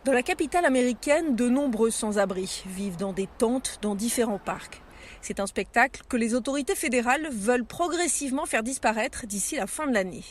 Dans la capitale américaine, de nombreux sans-abri vivent dans des tentes dans différents parcs. C'est un spectacle que les autorités fédérales veulent progressivement faire disparaître d'ici la fin de l'année.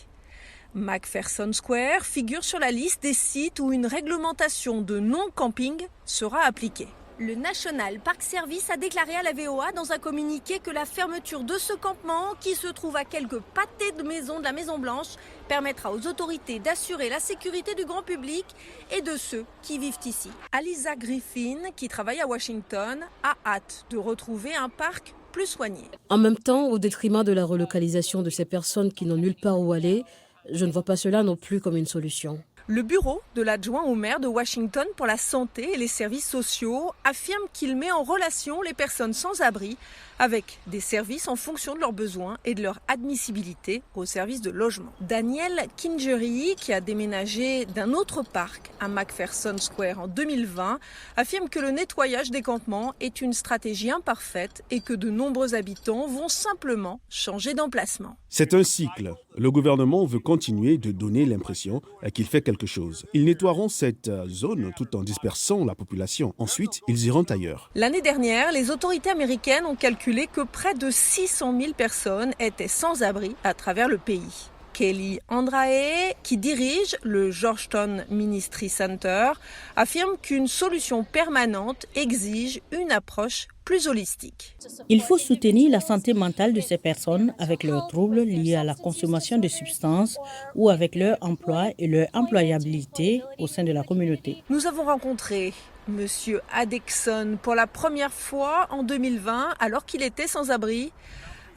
McPherson Square figure sur la liste des sites où une réglementation de non-camping sera appliquée. Le National Park Service a déclaré à la VOA dans un communiqué que la fermeture de ce campement, qui se trouve à quelques pâtés de maison de la Maison-Blanche, permettra aux autorités d'assurer la sécurité du grand public et de ceux qui vivent ici. Aliza Griffin, qui travaille à Washington, a hâte de retrouver un parc plus soigné. En même temps, au détriment de la relocalisation de ces personnes qui n'ont nulle part où aller, je ne vois pas cela non plus comme une solution. Le bureau de l'adjoint au maire de Washington pour la santé et les services sociaux affirme qu'il met en relation les personnes sans abri avec des services en fonction de leurs besoins et de leur admissibilité au service de logement. Daniel Kingery, qui a déménagé d'un autre parc à McPherson Square en 2020, affirme que le nettoyage des campements est une stratégie imparfaite et que de nombreux habitants vont simplement changer d'emplacement. C'est un cycle. Le gouvernement veut continuer de donner l'impression qu'il fait quelque chose. Ils nettoieront cette zone tout en dispersant la population. Ensuite, ils iront ailleurs. L'année dernière, les autorités américaines ont calculé que près de 600 000 personnes étaient sans abri à travers le pays. Kelly Andrae, qui dirige le Georgetown Ministry Center, affirme qu'une solution permanente exige une approche plus holistique. Il faut soutenir la santé mentale de ces personnes avec leurs troubles liés à la consommation de substances ou avec leur emploi et leur employabilité au sein de la communauté. Nous avons rencontré Monsieur Adexon pour la première fois en 2020 alors qu'il était sans abri.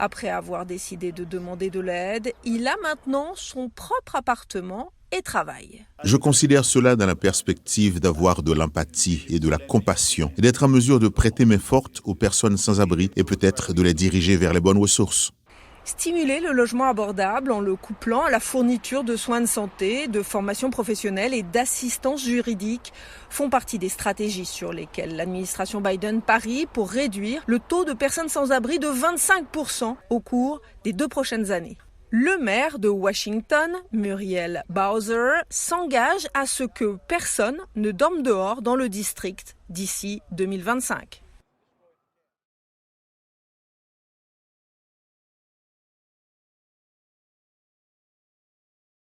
Après avoir décidé de demander de l'aide, il a maintenant son propre appartement et travaille. Je considère cela dans la perspective d'avoir de l'empathie et de la compassion et d'être en mesure de prêter main forte aux personnes sans abri et peut-être de les diriger vers les bonnes ressources. Stimuler le logement abordable en le couplant à la fourniture de soins de santé, de formation professionnelle et d'assistance juridique font partie des stratégies sur lesquelles l'administration Biden parie pour réduire le taux de personnes sans abri de 25% au cours des 2 prochaines années. Le maire de Washington, Muriel Bowser, s'engage à ce que personne ne dorme dehors dans le district d'ici 2025.